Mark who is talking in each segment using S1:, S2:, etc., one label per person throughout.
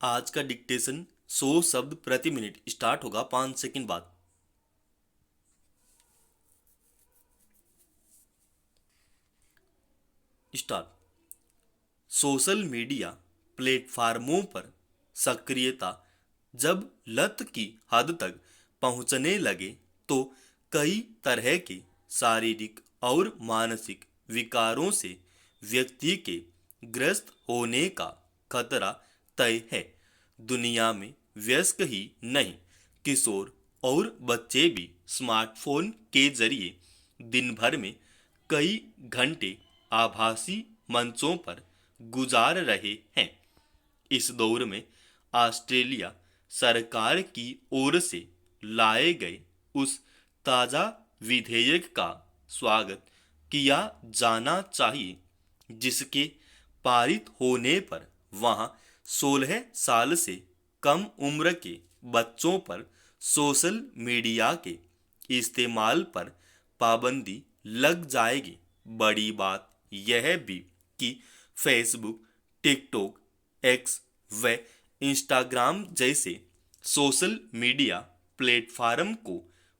S1: आज का डिक्टेशन 100 शब्द प्रति मिनट स्टार्ट होगा 5 सेकंड बाद। स्टार्ट। सोशल मीडिया प्लेटफार्मों पर सक्रियता जब लत की हद तक पहुंचने लगे तो कई तरह के शारीरिक और मानसिक विकारों से व्यक्ति के ग्रस्त होने का खतरा तय है। दुनिया में वयस्क ही नहीं, किशोर और बच्चे भी स्मार्टफोन के जरिए दिन भर में कई घंटे आभासी मंचों पर गुजार रहे हैं। इस दौर में ऑस्ट्रेलिया सरकार की ओर से लाए गए उस ताज़ा विधेयक का स्वागत किया जाना चाहिए जिसके पारित होने पर वहां 16 साल से कम उम्र के बच्चों पर सोशल मीडिया के इस्तेमाल पर पाबंदी लग जाएगी। बड़ी बात यह भी कि फेसबुक, टिकटॉक, एक्स व इंस्टाग्राम जैसे सोशल मीडिया प्लेटफार्म को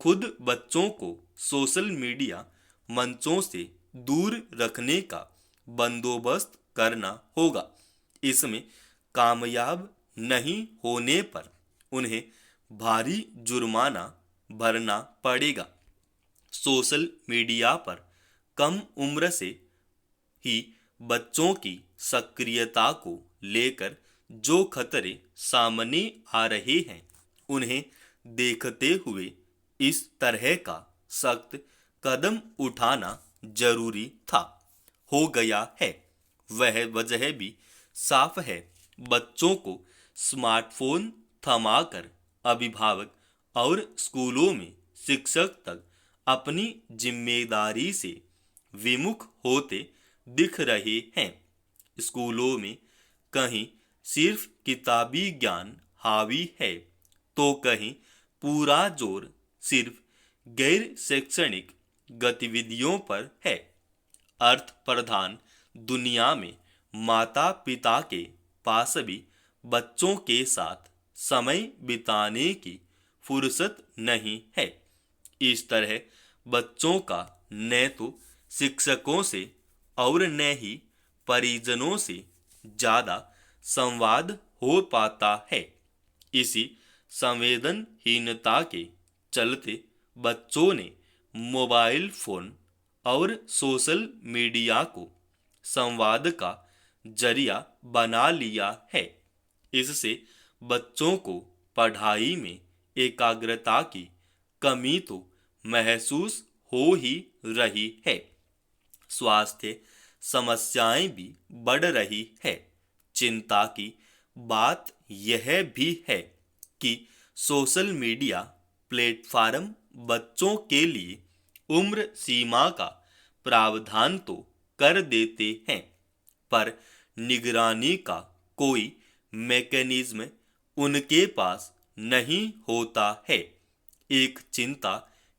S1: खुद बच्चों को सोशल मीडिया मंचों से दूर रखने का बंदोबस्त करना होगा। इसमें कामयाब नहीं होने पर उन्हें भारी जुर्माना भरना पड़ेगा। सोशल मीडिया पर कम उम्र से ही बच्चों की सक्रियता को लेकर जो खतरे सामने आ रहे हैं उन्हें देखते हुए इस तरह का सख्त कदम उठाना जरूरी था हो गया है। वह वजह भी साफ है। बच्चों को स्मार्टफोन थमाकर अभिभावक और स्कूलों में शिक्षक तक अपनी जिम्मेदारी से विमुख होते दिख रहे हैं। स्कूलों में कहीं सिर्फ किताबी ज्ञान हावी है तो कहीं पूरा जोर सिर्फ गैर शैक्षणिक गतिविधियों पर है। अर्थ प्रधान दुनिया में माता पिता के पास भी बच्चों के साथ समय बिताने की फुर्सत नहीं है। इस तरह बच्चों का न तो शिक्षकों से और न ही परिजनों से ज्यादा संवाद हो पाता है। इसी संवेदनहीनता के चलते बच्चों ने मोबाइल फोन और सोशल मीडिया को संवाद का जरिया बना लिया है। इससे बच्चों को पढ़ाई में एकाग्रता की कमी तो महसूस हो ही रही है, स्वास्थ्य समस्याएं भी बढ़ रही है। चिंता की बात यह भी है कि सोशल मीडिया प्लेटफार्म बच्चों के लिए उम्र सीमा का प्रावधान तो कर देते हैं पर निगरानी का कोई मैकेनिज्म उनके पास नहीं होता है। एक चिंता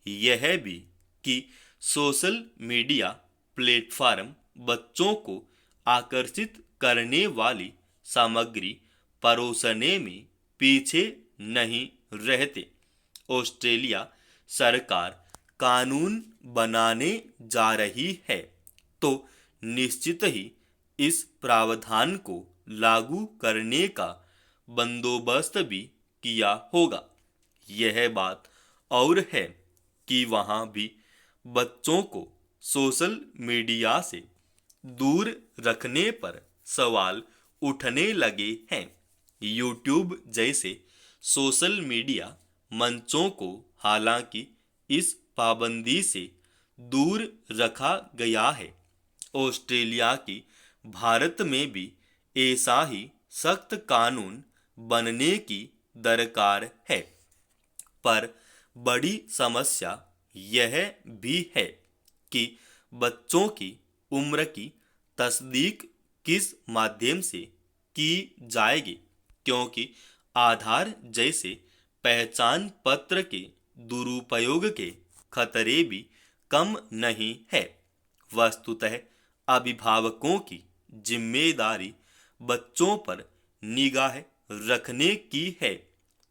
S1: यह भी कि सोशल मीडिया प्लेटफार्म बच्चों को आकर्षित करने वाली सामग्री परोसने में पीछे नहीं रहते। ऑस्ट्रेलिया सरकार कानून बनाने जा रही है तो निश्चित ही इस प्रावधान को लागू करने का बंदोबस्त भी किया होगा। यह बात और है कि वहां भी बच्चों को सोशल मीडिया से दूर रखने पर सवाल उठने लगे हैं। यूट्यूब जैसे सोशल मीडिया मंचों को हालांकि इस पाबंदी से दूर रखा गया है। ऑस्ट्रेलिया की भारत में भी ऐसा ही सख्त कानून बनने की दरकार है। पर बड़ी समस्या यह भी है कि बच्चों की उम्र की तस्दीक किस माध्यम से की जाएगी, क्योंकि आधार जैसे पहचान पत्र के दुरुपयोग के खतरे भी कम नहीं है। वस्तुतः अभिभावकों की जिम्मेदारी बच्चों पर निगाह रखने की है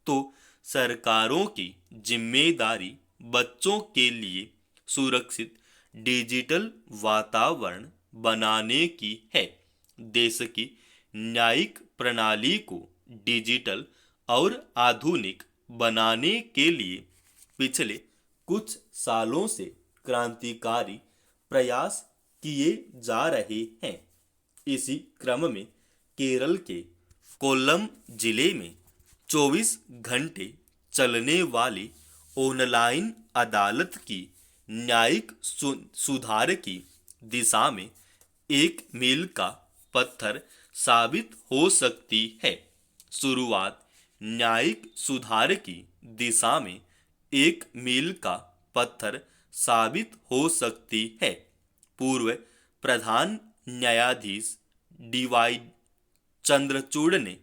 S1: तो सरकारों की जिम्मेदारी बच्चों के लिए सुरक्षित डिजिटल वातावरण बनाने की है। देश की न्यायिक प्रणाली को डिजिटल और आधुनिक बनाने के लिए पिछले कुछ सालों से क्रांतिकारी प्रयास किए जा रहे हैं। इसी क्रम में केरल के कोल्लम जिले में 24 घंटे चलने वाली ऑनलाइन अदालत की न्यायिक सुधार की दिशा में एक मील का पत्थर साबित हो सकती है। शुरुआत न्यायिक सुधार की दिशा में एक मील का पत्थर साबित हो सकती है। पूर्व प्रधान न्यायाधीश डीवाई चंद्रचूड़ ने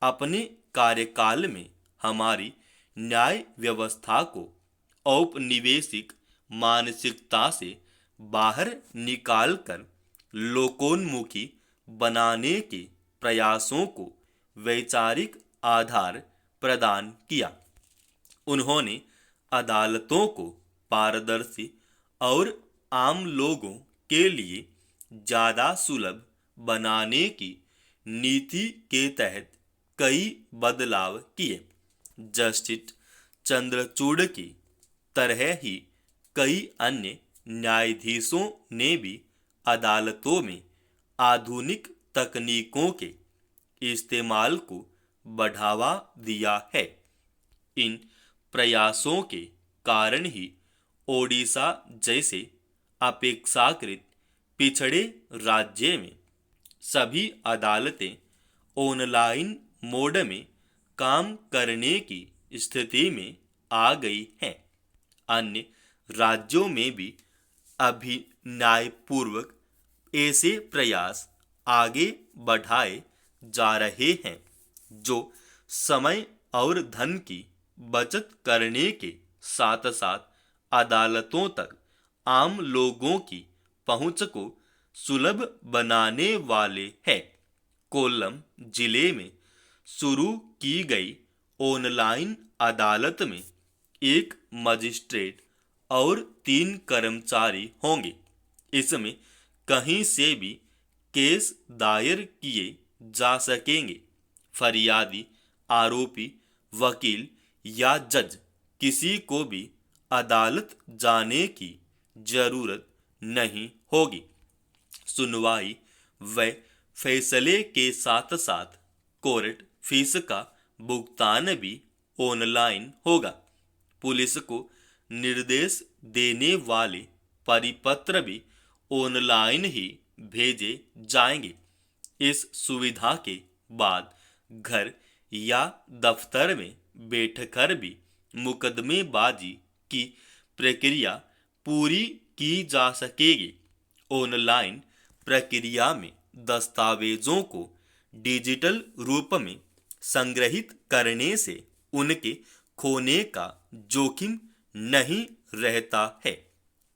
S1: अपने कार्यकाल में हमारी न्याय व्यवस्था को औपनिवेशिक मानसिकता से बाहर निकालकर लोकोन्मुखी बनाने के प्रयासों को वैचारिक आधार प्रदान किया। उन्होंने अदालतों को पारदर्शी और आम लोगों के लिए ज़्यादा सुलभ बनाने की नीति के तहत कई बदलाव किए। जस्टिस चंद्रचूड़ की तरह ही कई अन्य न्यायाधीशों ने भी अदालतों में आधुनिक तकनीकों के इस्तेमाल को बढ़ावा दिया है। इन प्रयासों के कारण ही ओडिशा जैसे अपेक्षाकृत पिछड़े राज्य में सभी अदालतें ऑनलाइन मोड में काम करने की स्थिति में आ गई हैं। अन्य राज्यों में भी अभिनयपूर्वक ऐसे प्रयास आगे बढ़ाए जा रहे हैं जो समय और धन की बचत करने के साथ साथ अदालतों तक आम लोगों की पहुंच को सुलभ बनाने वाले हैं। कोल्लम जिले में शुरू की गई ऑनलाइन अदालत में एक मजिस्ट्रेट और 3 कर्मचारी होंगे। इसमें कहीं से भी केस दायर किए जा सकेंगे। फरियादी, आरोपी, वकील या जज किसी को भी अदालत जाने की जरूरत नहीं होगी। सुनवाई व फैसले के साथ साथ कोर्ट फीस का भुगतान भी ऑनलाइन होगा। पुलिस को निर्देश देने वाले परिपत्र भी ऑनलाइन ही भेजे जाएंगे। इस सुविधा के बाद घर या दफ्तर में बैठकर भी मुकदमेबाजी की प्रक्रिया पूरी की जा सकेगी। ऑनलाइन प्रक्रिया में दस्तावेजों को डिजिटल रूप में संग्रहित करने से उनके खोने का जोखिम नहीं रहता है।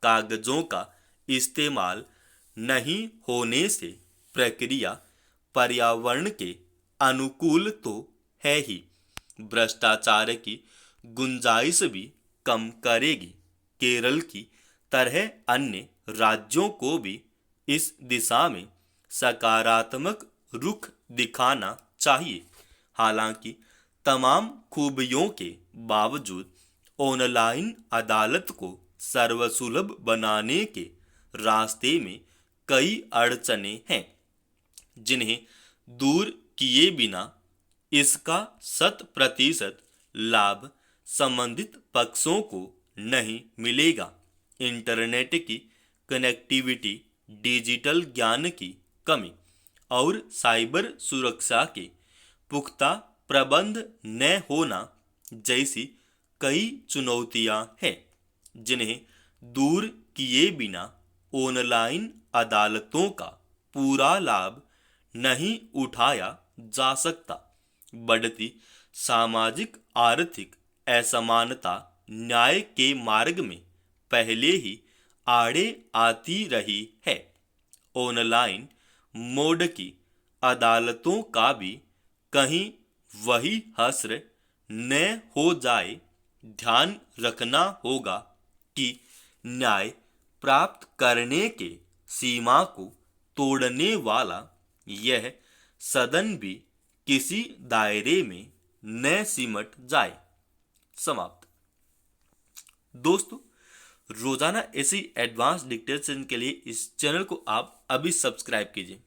S1: कागजों का इस्तेमाल नहीं होने से प्रक्रिया पर्यावरण के अनुकूल तो है ही, भ्रष्टाचार की गुंजाइश भी कम करेगी। केरल की तरह अन्य राज्यों को भी इस दिशा में सकारात्मक रुख दिखाना चाहिए। हालांकि तमाम खूबियों के बावजूद ऑनलाइन अदालत को सर्वसुलभ बनाने के रास्ते में कई अड़चनें हैं, जिन्हें दूर किए बिना इसका 100% लाभ संबंधित पक्षों को नहीं मिलेगा। इंटरनेट की कनेक्टिविटी, डिजिटल ज्ञान की कमी और साइबर सुरक्षा के पुख्ता प्रबंध न होना जैसी कई चुनौतियां हैं, जिन्हें दूर किए बिना ऑनलाइन अदालतों का पूरा लाभ नहीं उठाया जा सकता। बढ़ती सामाजिक आर्थिक असमानता न्याय के मार्ग में पहले ही आड़े आती रही है। ऑनलाइन मोड की अदालतों का भी कहीं वही हश्र न हो जाए। ध्यान रखना होगा कि न्याय प्राप्त करने के सीमा को तोड़ने वाला यह सदन भी किसी दायरे में न सिमट जाए। समाप्त। दोस्तों, रोजाना ऐसी एडवांस डिक्टेशन के लिए इस चैनल को आप अभी सब्सक्राइब कीजिए।